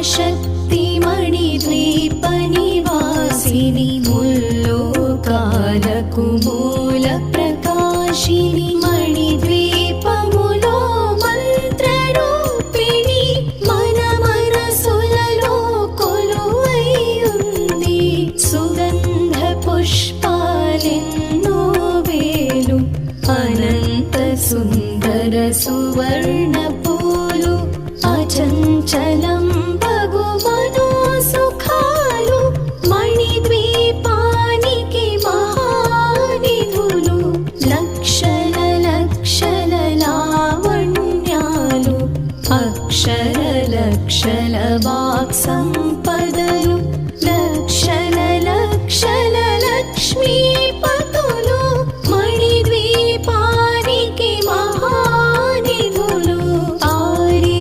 महाशक्ति मणिद्वीप निवासिनि मुल्लोकाలకు मूल प्रकाशिनि मणिद्वीपमुलो మంత్రరూపిణి మన మనసులలో కొలువైయుంది సుగంధ పుష్పాలెన్నో వేలు అనంత సుందర సువర్ణ పూలు అచంచలం భగువను సుఖాలు మణిద్వీపానికి మహానిధులు లక్షల లక్షల లావణ్యాలు అక్షర లక్షల వాక్సంపద